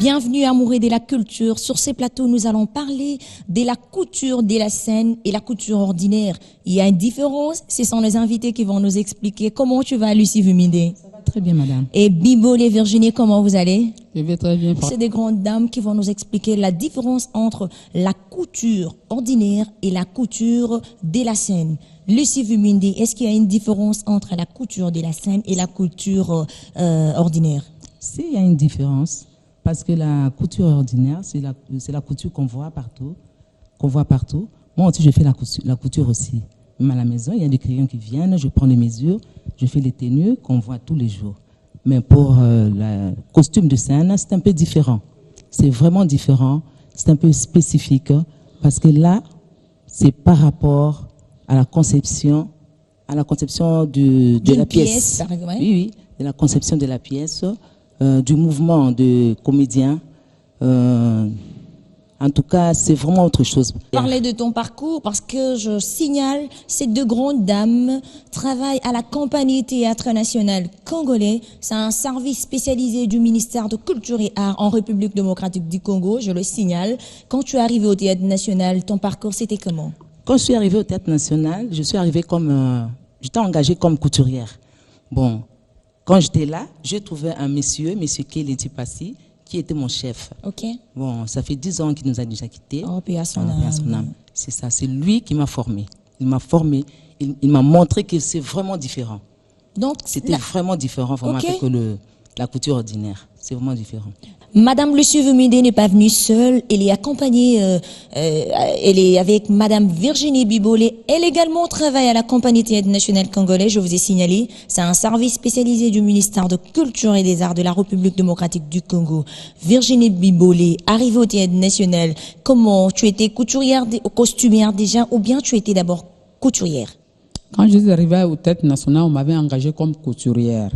Bienvenue amoureux de la culture. Sur ces plateaux, nous allons parler de la couture de la scène et la couture ordinaire. Il y a une différence. Ce sont les invités qui vont nous expliquer. Comment tu vas, Lucie Vumide? Ça va très bien, madame. Et Bibo et Virginie, comment vous allez? Je vais très bien. C'est des grandes dames qui vont nous expliquer la différence entre la couture ordinaire et la couture de la scène. Lucie Vumide, est-ce qu'il y a une différence entre la couture de la scène et la couture ordinaire? Si, il y a une différence. Parce que la couture ordinaire, c'est la couture qu'on voit partout. Moi aussi, je fais la couture aussi. Même à la maison, il y a des clients qui viennent, je prends les mesures, je fais les tenues qu'on voit tous les jours. Mais pour le costume de scène, c'est un peu différent. C'est vraiment différent, c'est un peu spécifique. Parce que là, c'est par rapport à la conception de la pièce. Par exemple, Oui, de la conception de la pièce. Du mouvement de comédien. En tout cas, c'est vraiment autre chose. Parler de ton parcours parce que je signale, ces deux grandes dames travaillent à la Compagnie Théâtre National Congolais. C'est un service spécialisé du ministère de Culture et Arts en République démocratique du Congo, je le signale. Quand tu es arrivé au Théâtre National, ton parcours c'était comment? Quand je suis arrivée au Théâtre National, je suis arrivée j'étais engagée comme couturière. Bon. Quand j'étais là, j'ai trouvé un monsieur Kelly Tipassi, qui était mon chef. Ok. Bon, ça fait 10 ans qu'il nous a déjà quittés. Oh, paix à son âme. C'est ça, c'est lui qui m'a formé. Il m'a formé, il m'a montré que c'est vraiment différent. Donc, c'était vraiment différent vraiment okay. avec la couture ordinaire. C'est vraiment différent. Madame Lucie Vumide n'est pas venue seule, elle est accompagnée, elle est avec Madame Virginie Bibolé. Elle également travaille à la Compagnie Théâtre National Congolais, je vous ai signalé. C'est un service spécialisé du ministère de Culture et des Arts de la République démocratique du Congo. Virginie Bibolé, arrivée au Théâtre National, comment? Tu étais couturière, costumière déjà, ou bien tu étais d'abord couturière? Quand je suis arrivée au Théâtre National, on m'avait engagée comme couturière.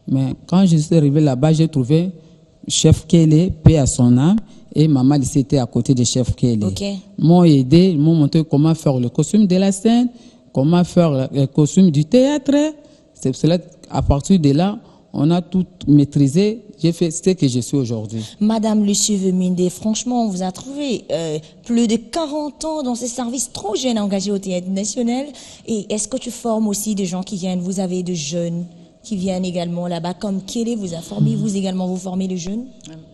Mais quand je suis arrivée là-bas, j'ai trouvé Chef Kelly, paix à son âme, et Maman Lissé était à côté de Chef Kelly. Okay. M'ont aidé, ils m'ont montré comment faire le costume de la scène, comment faire le costume du théâtre. C'est cela, à partir de là, on a tout maîtrisé. J'ai fait ce que je suis aujourd'hui. Madame Lucie Vumide, franchement, on vous a trouvé plus de 40 ans dans ces services, trop jeunes engagés au Théâtre National. Et est-ce que tu formes aussi des gens qui viennent? Vous avez de jeunes qui viennent également là-bas, comme Kelly vous a formé, vous également vous formez les jeunes?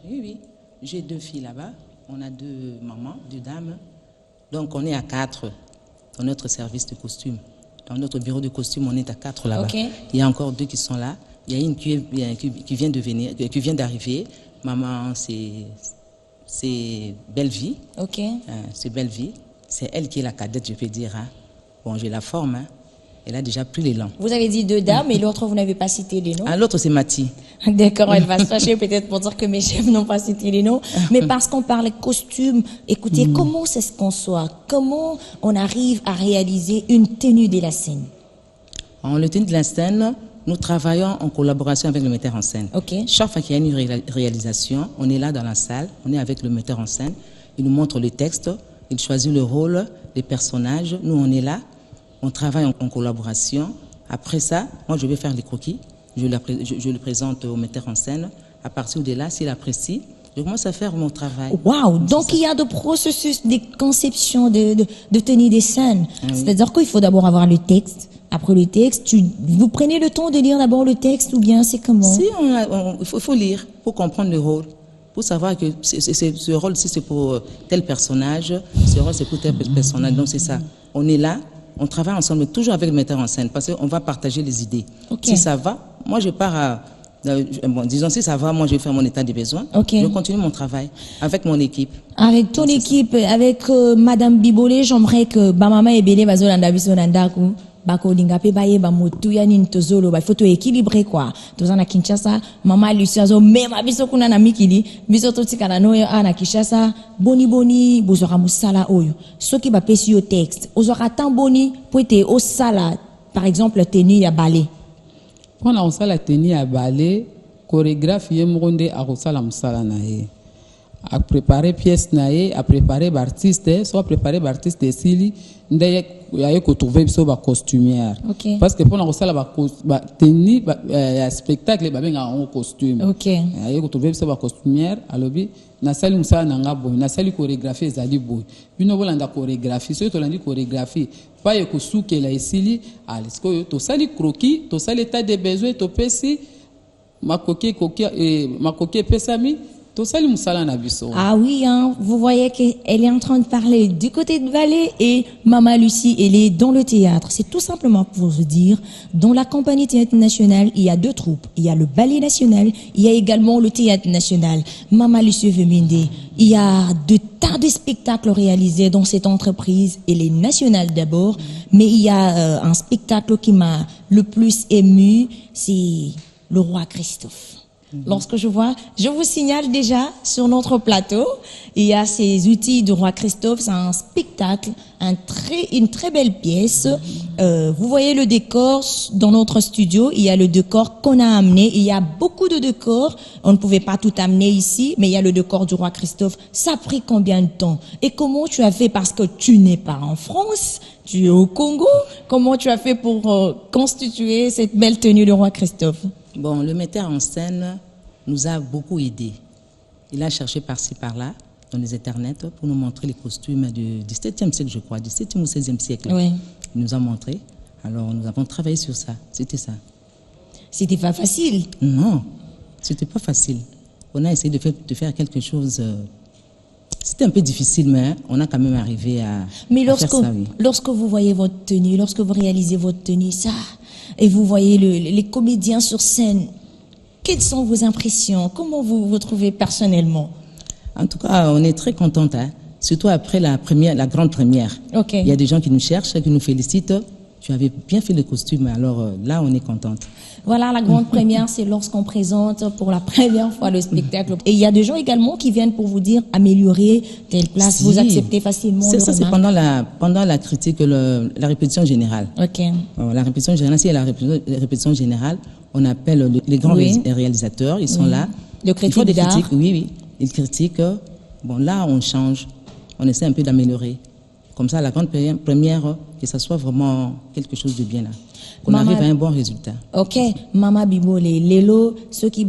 Oui. J'ai 2 filles là-bas. On a 2 mamans, 2 dames. Donc on est à 4 dans notre service de costume. Dans notre bureau de costume, on est à 4 là-bas. Okay. Il y a encore 2 qui sont là. Il y a une qui vient d'arriver. Maman, c'est Belle-Vie. Ok. C'est Belle-Vie. C'est elle qui est la cadette, je peux dire. Hein. Bon, je la forme. Hein. Elle a déjà pris l'élan. Vous avez dit 2 dames et l'autre, vous n'avez pas cité les noms? Ah, l'autre, c'est Mati. D'accord, elle va se fâcher peut-être pour dire que mes chefs n'ont pas cité les noms. Mais parce qu'on parle costume, écoutez, comment ça se conçoit? Comment on arrive à réaliser une tenue de la scène? En le tenue de la scène, nous travaillons en collaboration avec le metteur en scène. Okay. Chaque fois qu'il y a une réalisation, on est là dans la salle, on est avec le metteur en scène. Il nous montre le texte, il choisit le rôle, les personnages. Nous, on est là. On travaille en collaboration. Après ça, moi, je vais faire les croquis. Je le présente au metteur en scène. À partir de là, s'il apprécie, je commence à faire mon travail. Waouh! Donc, il y a de processus de conception de tenue des scènes. Ah, oui. C'est-à-dire qu'il faut d'abord avoir le texte. Après le texte, vous prenez le temps de lire d'abord le texte ou bien c'est comment? Si, il faut lire pour comprendre le rôle. Pour savoir que ce rôle-ci, c'est pour tel personnage. Ce rôle, c'est pour tel personnage. Donc, c'est ça. On est là. On travaille ensemble, toujours avec le metteur en scène, parce qu'on va partager les idées. Okay. Si ça va, moi je pars disons si ça va, moi je vais faire mon état de besoin. Okay. Je continue mon travail avec mon équipe. Avec ton équipe, avec Madame Bibolé, j'aimerais que Bamama et Bélé Bazolanda Bisonandaku, Bako Dingape Baye Bamotu Yanin Tozolo, il faut tout équilibrer quoi. Tozana Kinshasa, Mama Luciazo, même Abiso Kuna na Mikili, Biso Totikana Noyo Ana Kinshasa, Boni, Bozora Musala Oyo. Ce qui va passer au texte, Ozora tant boni, pour être au sala, par exemple, tenue à ballet. Quand on a la tenue à ballet, chorégraphe Yemronde a Rosala Musala Nae. à préparer pièce naé, à préparer artiste, soit préparer artiste de Sili, ndeye yaye ko trouver biso ba costumière. Okay. Parce que pour na sala ba tenue spectacle ba benga en costume. Okay. Yaye ko trouver biso ba costumière alobi na sali musala nanga boy, na sali chorégraphie ezali boy. Bino bolanda chorégraphie, so to landi chorégraphie, pa ye ko sukela esili, alors que to sali croquis, to sali état de besoin to pesi makoki pesami. Ah oui, hein, vous voyez qu'elle est en train de parler du côté de Valais et Mama Lucie, elle est dans le théâtre. C'est tout simplement pour vous dire, dans la compagnie théâtre nationale, il y a deux troupes. Il y a le ballet national, il y a également le théâtre national. Mama Lucie Veminde, il y a de tas de spectacles réalisés dans cette entreprise. Elle est nationale d'abord, mais il y a un spectacle qui m'a le plus ému, c'est le roi Christophe. Lorsque je vois, je vous signale déjà sur notre plateau, il y a ces outils du roi Christophe, c'est un spectacle, une très belle pièce. Vous voyez le décor dans notre studio, il y a le décor qu'on a amené, il y a beaucoup de décors, on ne pouvait pas tout amener ici, mais il y a le décor du roi Christophe. Ça a pris combien de temps? Et comment tu as fait, parce que tu n'es pas en France, tu es au Congo, comment tu as fait pour constituer cette belle tenue du roi Christophe? Bon, le metteur en scène nous a beaucoup aidés. Il a cherché par-ci, par-là, dans les internets, pour nous montrer les costumes du XVIIe siècle, je crois, du 17e ou 16e siècle. Oui. Il nous a montré. Alors, nous avons travaillé sur ça. C'était ça. C'était pas facile? Non, c'était pas facile. On a essayé de faire quelque chose... C'était un peu difficile, mais on a quand même arrivé à faire ça, oui. Lorsque vous voyez votre tenue, lorsque vous réalisez votre tenue, ça... Et vous voyez les comédiens sur scène. Quelles sont vos impressions? Comment vous vous trouvez personnellement? En tout cas, on est très contente, hein? Surtout après la grande première. Okay. Il y a des gens qui nous cherchent, qui nous félicitent. Tu avais bien fait le costume, alors là, on est contente. Voilà, la grande première, c'est lorsqu'on présente pour la première fois le spectacle. Et il y a des gens également qui viennent pour vous dire améliorer telle place, vous acceptez facilement. C'est ça, c'est pendant la critique, la répétition générale. Ok. La répétition générale, s'il y a la répétition générale, on appelle les grands réalisateurs, ils sont là. Le critique ils font des d'art. critiques, oui, ils critiquent. Bon, là, on change, on essaie un peu d'améliorer. Comme ça, la grande première, que ça soit vraiment quelque chose de bien là. Qu'on arrive à un bon résultat. Ok, Mama Bibole, lelo, ceux qui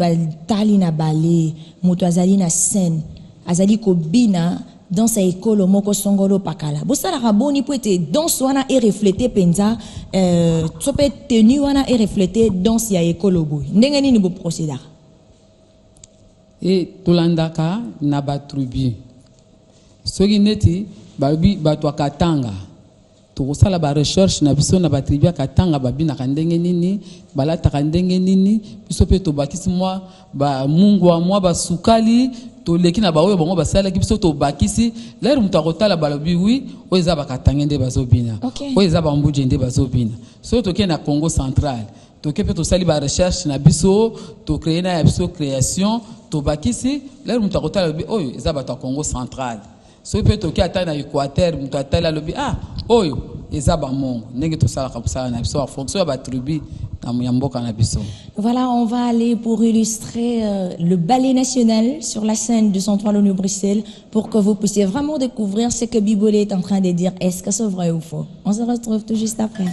tali na balé, moto azali na scène, azali ko bina, dans sa école, moko songolo pakala. Bosala raboni pour être dans wana et refléter penza, sope tenu wana et refléter dans sa école boy. Ndenge nini bo procédure? Et tolandaka na ba tribu. Soki neti babi batwa katanga. Tokosala ba recherche na biso na ba tribu katanga babi na ndenge nini, balata ndenge nini, biso pe to bakisi moi ba mungu wa moi ba sukali, to leki na ba oyo bango basala ki biso to bakisi, l'air mutakotala balobi oui, oza ba katanga nde bazobina. Oza ba mbuje nde bazobina. So to ke na Congo central. To ke pe to sali ba recherche na biso, to créer na biso création, to bakisi, l'air mutakotala bi oyo eza ba to Congo central. So peut toki ata na Équateur, mutu atala lobi oyo eza ba mongo ndenge to sala kapusala na biso en fonction ba tribu na mboka na biso. Voilà, on va aller pour illustrer le ballet national sur la scène du Central ONU Bruxelles pour que vous puissiez vraiment découvrir ce que Bibolé est en train de dire. Est-ce que c'est vrai ou faux? On se retrouve tout juste après.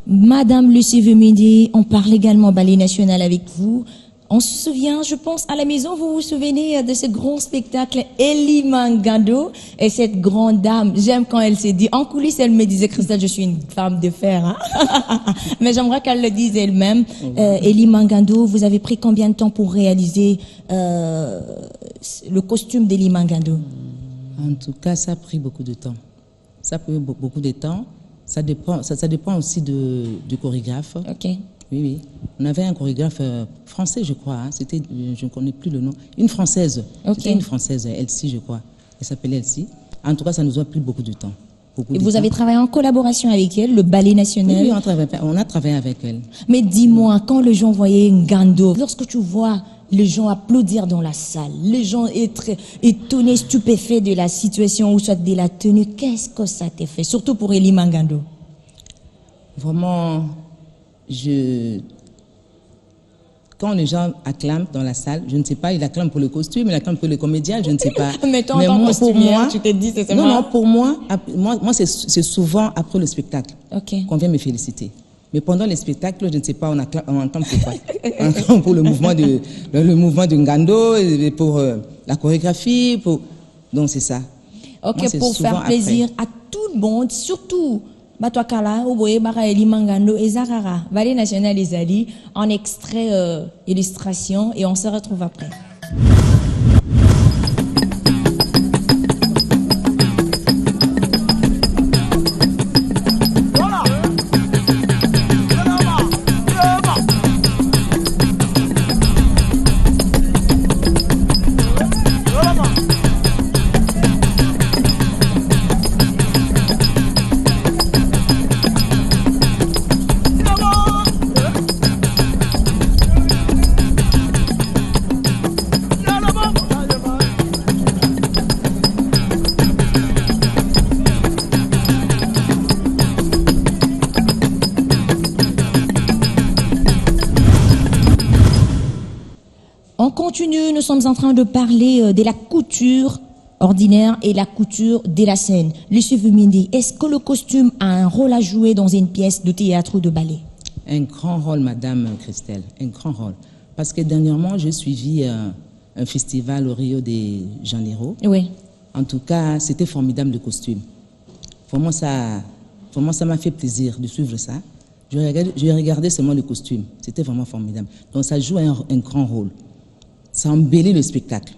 Madame Lucie Veminde, on parle également ballet national avec vous. On se souvient, je pense, à la maison, vous vous souvenez de ce grand spectacle, Elie Mangando et cette grande dame. J'aime quand elle s'est dit, en coulisses, elle me disait, Christelle, je suis une femme de fer. Hein? Mais j'aimerais qu'elle le dise elle-même. Elie Mangando, vous avez pris combien de temps pour réaliser le costume d'Elie Mangando? En tout cas, ça a pris beaucoup de temps. Ça a pris beaucoup de temps. Ça dépend aussi du chorégraphe. Ok. Oui, oui. On avait un chorégraphe français, je crois. Hein. C'était, je ne connais plus le nom. Une française. Ok. C'était une française, Elsie, je crois. Elle s'appelait Elsie. En tout cas, ça nous a pris beaucoup de temps. Et vous avez travaillé en collaboration avec elle, le Ballet National? Oui, on a travaillé avec elle. Mais dis-moi, quand les gens voyaient Ngando, lorsque tu vois les gens applaudir dans la salle, les gens être étonnés, stupéfaits de la situation ou soit de la tenue, qu'est-ce que ça t'a fait? Surtout pour Elie Mangando. Vraiment, quand les gens acclament dans la salle, je ne sais pas, ils acclament pour le costume, ils acclament pour le comédien, je ne sais pas. Mais toi, en tant que costumière, tu t'es dit, c'est non, moi. non, pour moi c'est souvent après le spectacle qu'on vient me féliciter. Mais pendant les spectacles, je ne sais pas, on acclame pourquoi. On acclame pour le mouvement de Ngando, et pour la chorégraphie, donc c'est ça. Ok, moi, pour faire plaisir à tout le monde, surtout Batouakala, Oboye, Bara, Elie Mangando et Zarara, Ballet National Ezali, en extrait illustration, et on se retrouve après. On continue, nous sommes en train de parler de la couture ordinaire et la couture de la scène. Lucie Vumindi, est-ce que le costume a un rôle à jouer dans une pièce de théâtre ou de ballet? Un grand rôle, Madame Christelle, un grand rôle. Parce que dernièrement, j'ai suivi un festival au Rio de Janeiro. Oui. En tout cas, c'était formidable le costume. Vraiment, ça m'a fait plaisir de suivre ça. Je regardais seulement le costume. C'était vraiment formidable. Donc, ça joue un grand rôle. Ça embellit le spectacle.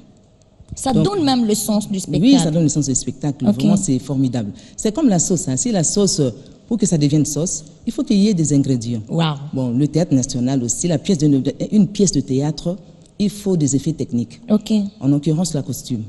Ça donne même le sens du spectacle. Oui, ça donne le sens du spectacle. Okay. Vraiment, c'est formidable. C'est comme la sauce. Hein. Si la sauce, pour que ça devienne sauce, il faut qu'il y ait des ingrédients. Wow. Bon, le théâtre national aussi, une pièce de théâtre, il faut des effets techniques. Okay. En l'occurrence, les costumes.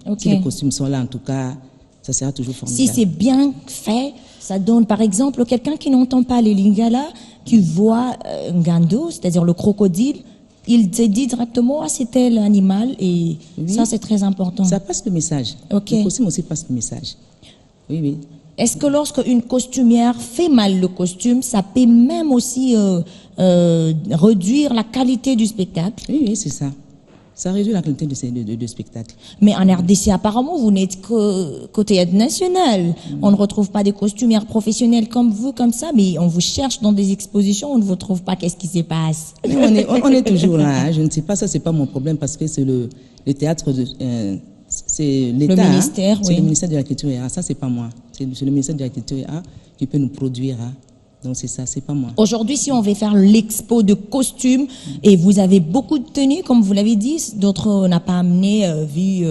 Okay. Si les costumes sont là, en tout cas, ça sera toujours formidable. Si c'est bien fait, ça donne, par exemple, quelqu'un qui n'entend pas les lingala, qui voit Ngando, c'est-à-dire le crocodile, il se dit directement, ah, c'est tel animal, et oui. Ça, c'est très important. Ça passe le message. Okay. Le costume aussi passe le message. Oui, oui. Est-ce que lorsque une costumière fait mal le costume, ça peut même aussi réduire la qualité du spectacle? Oui, oui, c'est ça. Ça réduit la qualité de spectacle. Mais en RDC, apparemment, vous n'êtes que théâtre national. On ne retrouve pas des costumières professionnelles comme vous, comme ça, mais on vous cherche dans des expositions, on ne vous trouve pas. Qu'est-ce qui se passe? On est toujours là. Hein. Je ne sais pas, ça, c'est pas mon problème parce que c'est le théâtre, c'est l'État. Le ministère, oui. C'est le ministère de la Culture et Arts. Ça, c'est pas moi. C'est le ministère de la Culture et Arts qui peut nous produire. Hein. Donc c'est ça, c'est pas moi. Aujourd'hui, si on veut faire l'expo de costumes, et vous avez beaucoup de tenues, comme vous l'avez dit, d'autres on n'a pas amené vu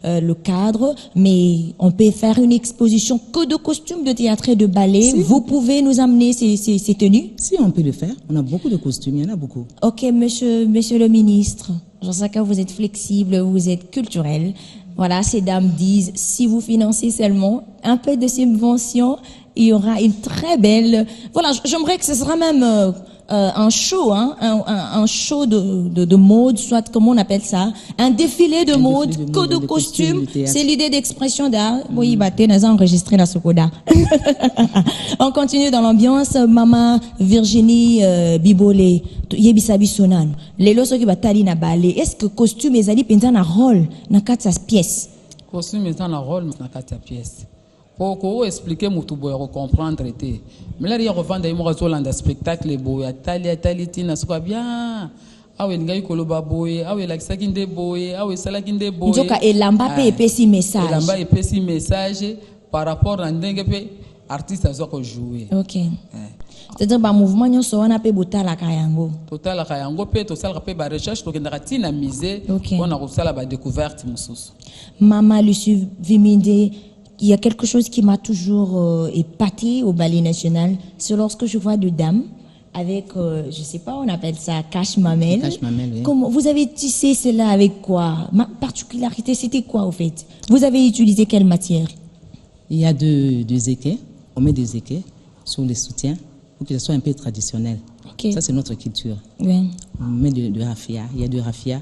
le cadre, mais on peut faire une exposition que de costumes de théâtre et de ballet. Si. Vous pouvez nous amener ces tenues? Si, on peut le faire. On a beaucoup de costumes, il y en a beaucoup. Ok, monsieur le ministre, je sais que vous êtes flexible, vous êtes culturel. Voilà, ces dames disent, si vous financez seulement un peu de subvention, il y aura une très belle... Voilà, j'aimerais que ce sera même un show, hein, un show de mode, soit comment on appelle ça, un défilé de mode, que de costumes. C'est l'idée d'expression d'art. Oui, bah, t'es enregistré la Sokoda. On continue dans l'ambiance. Maman Virginie Bibolé, Yebisabi Sonan. Les losos qui batali na balé. Est-ce que costume ezali penza na rôle na kati sa pièce? Costume ezali na rôle na kati sa pièce. Pour expliquer mutu boya comprendre mais là il revend des mots sur le spectacle boya tali tina soit bien awe ngai koloba boye awe lakisaki nde boye awe esalaki nde boye nzoka elamba pe epesi message. elamba epesi message par rapport na ndenge mpe artiste azwa kojouer. Ok. C'est-à-dire ba mouvement nyonso wana pe botalaka yango. totalaka yango mpe tosalaka mpe barecherche tokendaka ntina musée Ok. mpona kosala badécouverte mosusu. Mama Lucie Viminde, il y a quelque chose qui m'a toujours épaté au Ballet National, c'est lorsque je vois deux dames avec, je sais pas, on appelle ça cache-mamelle. Cache-mamelle, oui. Comment vous avez tissé cela avec quoi? Ma particularité, c'était quoi au fait? Vous avez utilisé quelle matière? Il y a deux équais. On met des équais sur les soutiens pour que ce soit un peu traditionnel. Ok. Ça, c'est notre culture. Oui. On met de raffia. Il y a du raffia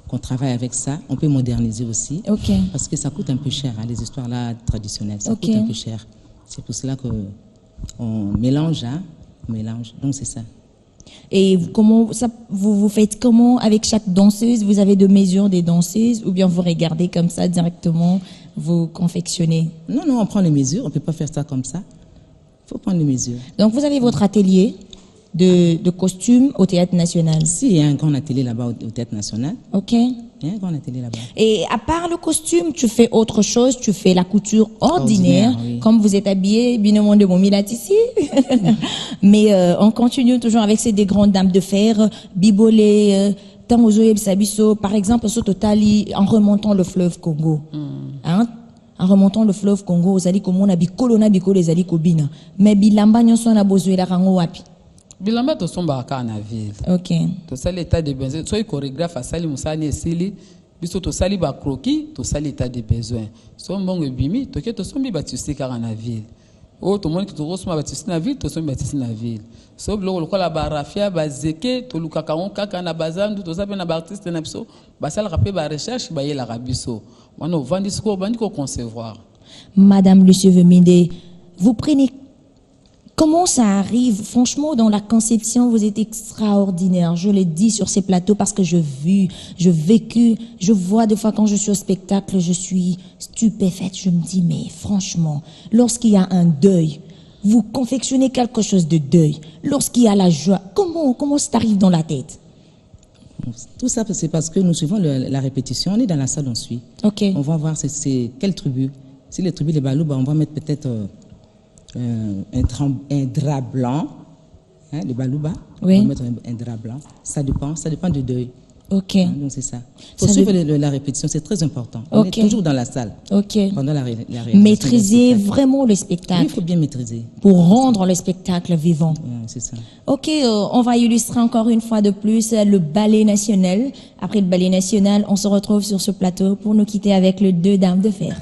qu'on travaille avec ça. On peut moderniser aussi. Ok. Parce que ça coûte un peu cher, hein, les histoires là traditionnelles. Ça Ok. coûte un peu cher. C'est pour cela qu'on mélange, hein. On mélange. Donc, c'est ça. Et comment ça, vous faites comment avec chaque danseuse? Vous avez de mesures des danseuses ou bien vous regardez comme ça directement, vous confectionnez? Non, on prend les mesures. On ne peut pas faire ça comme ça. Il faut prendre les mesures. Donc vous avez votre atelier de costumes au Théâtre National. Si, il y a un grand atelier là-bas au Théâtre National. Ok. Il y a un grand atelier là-bas. Et à part le costume, tu fais autre chose, tu fais la couture ordinaire, Oui. comme vous êtes habillé, bien au monde de mon milate ici. Mais on continue toujours avec ces des grandes dames de fer, bibolé, Sabiso, par exemple, sur Totali, en remontant le fleuve Congo. Hein? En remontant le fleuve Congo, aux ali comme on a bikolo na bikolo les ali kobina. Mais bilamba nyonso na bozwe la rango wapi. bilamba tosombaka kaka na ville. Ok. tosali état de besoin soki chorégraphe asali mosala esili biso tosali bacroquis tosali état de besoin so mbongo ebimi toke tosombi batisi kaka na ville oyo tomoni tokosomba batisi na ville tosombi batisi na ville so biloko lokola barafia bazeke tolukaka yango kaka na bazandu toza mpe na baartiste na biso basalaka mpe barecherche bayelaka biso wana ovandi sikoyo obandi koconcevoir. Madame Lucie Viminde, vous prenez. Comment ça arrive? Franchement, dans la conception, vous êtes extraordinaire. Je l'ai dit sur ces plateaux parce que je vécu, je vois des fois quand je suis au spectacle, je suis stupéfaite. Je me dis, mais franchement, lorsqu'il y a un deuil, vous confectionnez quelque chose de deuil. Lorsqu'il y a la joie, comment ça arrive dans la tête? Tout ça, c'est parce que nous suivons la répétition. On est dans la salle, on suit. Ok. On va voir c'est quelle tribu. Si les tribus, les balouba, on va mettre peut-être un drap blanc. Hein, les balouba, Oui. on va mettre un drap blanc. Ça dépend du deuil. Ok. Hein, donc c'est ça. Pour Ça suivre la répétition, c'est très important. On Ok. est toujours dans la salle. Ok. Pendant la réalisation. Maîtriser du spectacle. vraiment le Oui, il spectacle faut bien maîtriser. pour rendre le spectacle vivant. Ouais, c'est ça. Ok, on va illustrer encore une fois de plus le ballet national. Après le ballet national, on se retrouve sur ce plateau pour nous quitter avec les deux dames de fer.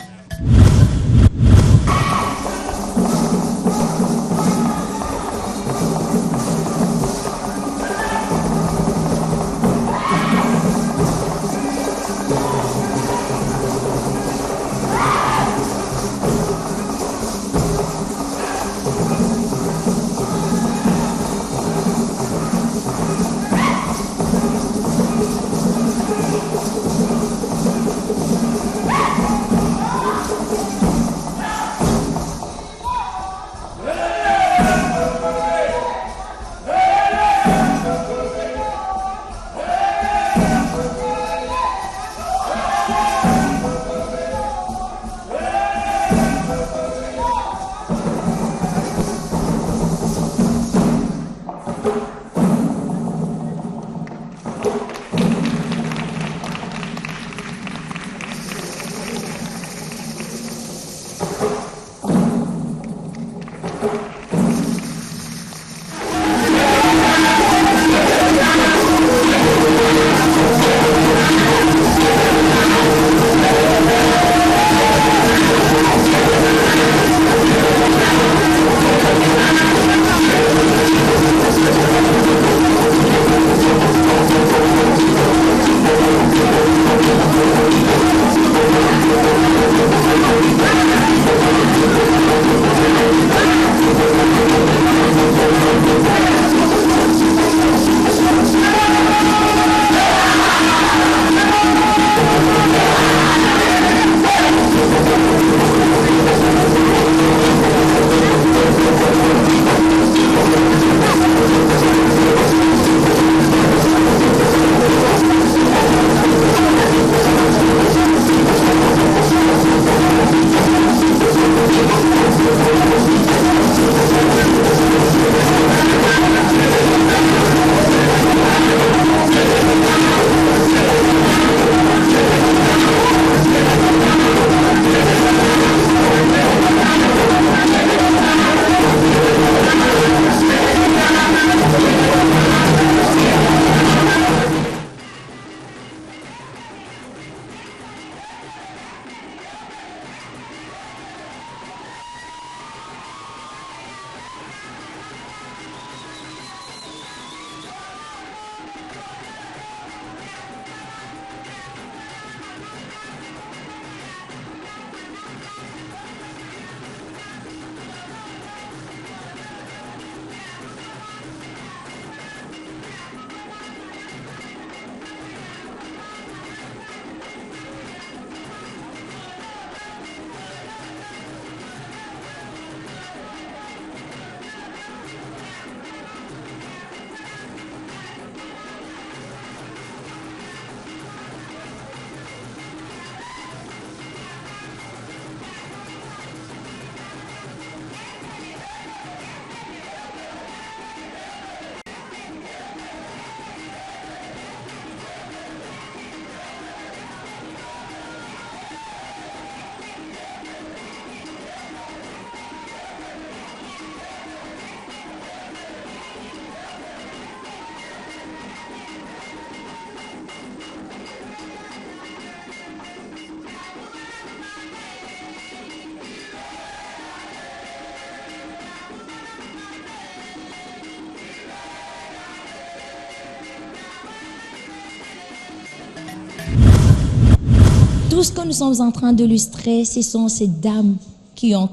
tout ce que nous sommes en train d'illustrer, ce sont ces dames qui ont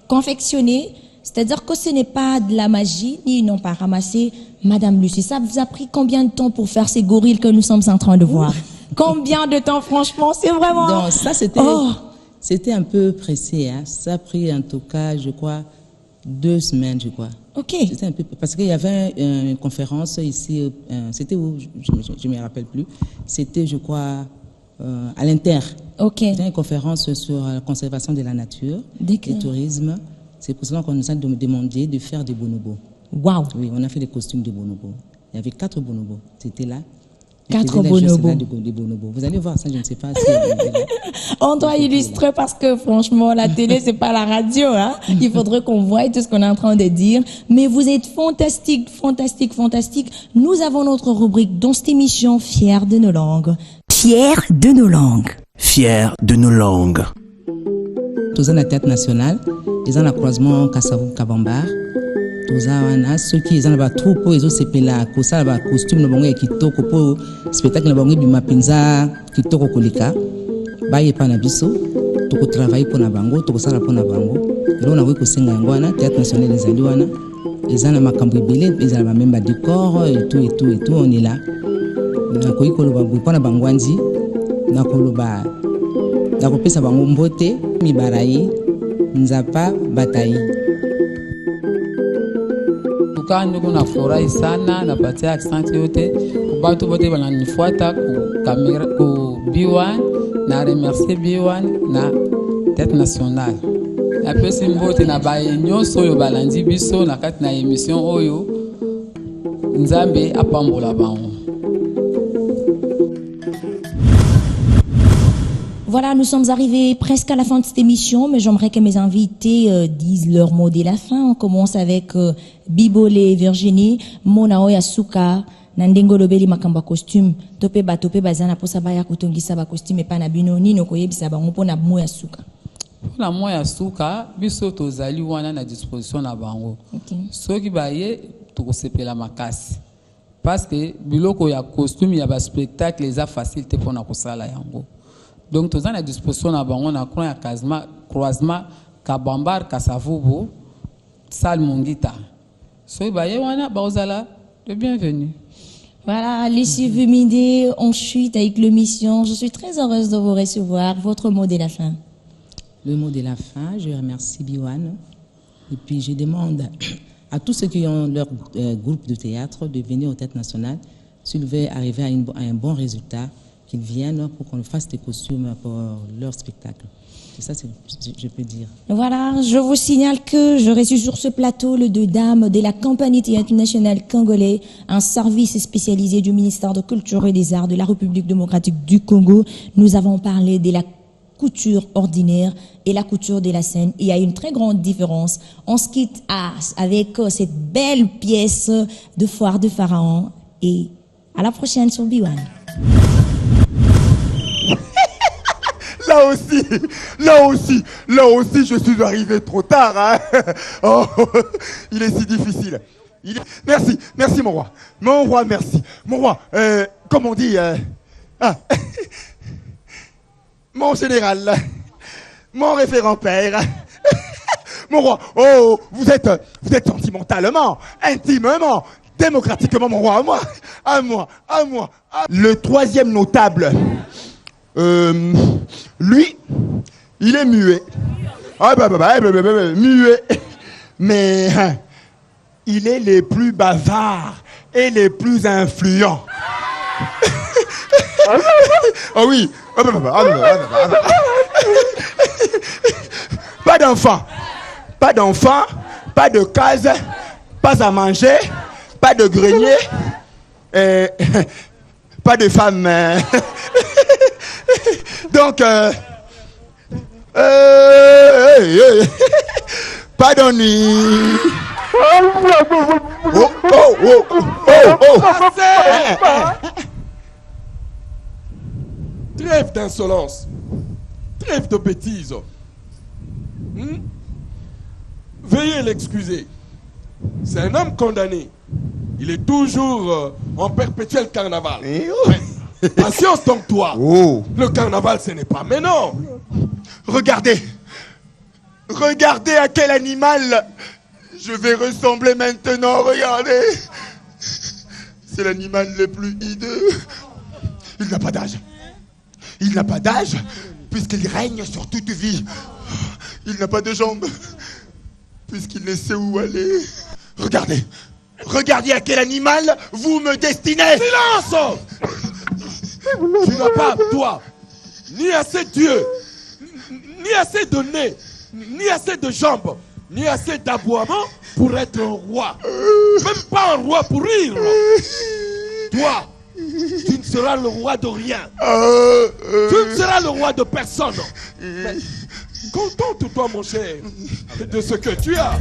confectionné. C'est-à-dire que ce n'est pas de la magie, ni ils n'ont pas ramassé. Madame Lucie, ça vous a pris combien de temps pour faire ces gorilles que nous sommes en train de voir? Combien de temps, franchement? C'est vraiment... Donc, ça, c'était Oh. c'était un peu pressé. Hein. Ça a pris, en tout cas, je crois, 2 semaines, je crois. Ok. C'était un peu... Parce qu'il y avait une conférence ici, c'était où? Je ne me rappelle plus. C'était, je crois, à l'Inter. Ok. C'était une conférence sur la conservation de la nature, D'accord. le tourisme. C'est pour cela qu'on nous a demandé de faire des bonobos. Waouh. Oui, on a fait des costumes de bonobos. Il y avait 4 bonobos. C'était là. 4 bonobos. bonobos. Des bonobos. Vous allez voir ça, je ne sais pas si... On doit illustrer parce que franchement, la télé, c'est pas la radio, hein. Il faudrait qu'on voie tout ce qu'on est en train de dire. Mais vous êtes fantastique, fantastique, fantastique. Nous avons notre rubrique dans cette émission, Fiers de nos langues. Fiers de nos langues. Fiers de nos langues. Tous la théâtre nationale, ils ont le croisement Kassavou Kabambar. Tous ceux qui ont la troupe, ils ont sepela, kosa la costume na bango kitoko po spectacle na bango bima penza kitoko kolika. Baye pa na biso, toko travailler pour na bango, toko sala pour na bango. Elo na ko senga ngwana théâtre national des Aliwana. Ils ont na makambo ebele, ils ont même ba décor et tout, on est là. Na ko ikolo ba pour na bangwanzi, na koloba na kopesa bango mbote mibarayi nzapa batayi. Tukani kuna furahi sana na patia accent yote kubatu bote bananifuata ku kamera ku B1 na remercier B1 na tête nationale. Na pesi mbote na baye nyonso oyo balandi biso na kati na émission oyo Nzambe apambola bango. Voilà, nous sommes arrivés presque à la fin de cette émission, mais j'aimerais que mes invités disent leur mot de la fin. On commence avec Bibolé Virginie, Monao Yasuka, Nandengo Lobeli Makamba costume, Tope Bazana pour Sabaya Kutongisa ba costume et Panabino, Nino Koyebisa ba Mopona Mo Yasuka. Pour la Mo Yasuka, biso tozali wana na disposition na bango. Okay. Soki baye tokosepela makasi. Parce que biloko ya costume ya ba spectacle les a facilité pour na kosala yango. Donc, tous à disposition na bango na croisement Kabambar Kasavubu Salmongita. So baye wana baozala de bienvenue. Voilà, Lucie Vumide, on chute avec l'émission. Je suis très heureuse de vous recevoir. Votre mot de la fin. Le mot de la fin, je remercie Biwan. Et puis je demande à tous ceux qui ont leur groupe de théâtre de venir au Théâtre National, s'ils veulent arriver à un bon résultat, qu'ils viennent pour qu'on fasse des costumes pour leur spectacle. C'est ça, je peux dire. Voilà, je vous signale que je reçu sur ce plateau les 2 dames de la Compagnie Théâtre National Congolais, un service spécialisé du ministère de Culture et des Arts de la République démocratique du Congo. Nous avons parlé de la couture ordinaire et la couture de la scène. Il y a une très grande différence. On se quitte avec cette belle pièce de Foire de Pharaon et à la prochaine sur B1. Là aussi, je suis arrivé trop tard. Hein. Oh, il est si difficile. Merci mon roi. Mon roi, merci. Mon roi, comme on dit, mon général, mon référent père, mon roi. Oh, vous êtes sentimentalement, intimement, démocratiquement mon roi. À moi. Le 3e notable. Lui, il est muet. Muet. Mais il est les plus bavards et les plus influents. Oh oui. Pas d'enfants, pas de case, pas à manger, pas de grenier, pas de femme. Donc, pas d'ennui. Trêve d'insolence, trêve de bêtises. Veuillez l'excuser. C'est un homme condamné. Il est toujours en perpétuel carnaval. Patience donc toi. Oh. Le carnaval, ce n'est pas maintenant. Regardez. Regardez à quel animal je vais ressembler maintenant. Regardez. C'est l'animal le plus hideux. Il n'a pas d'âge. Il n'a pas d'âge puisqu'il règne sur toute vie. Il n'a pas de jambes puisqu'il ne sait où aller. Regardez. Regardez à quel animal vous me destinez. Silence! Tu n'as pas, toi, ni assez d'yeux, ni assez de nez, ni assez de jambes, ni assez d'aboiement pour être un roi. Même pas un roi pour rire. Toi, tu ne seras le roi de rien. Tu ne seras le roi de personne. Mais contente-toi, mon cher, de ce que tu as.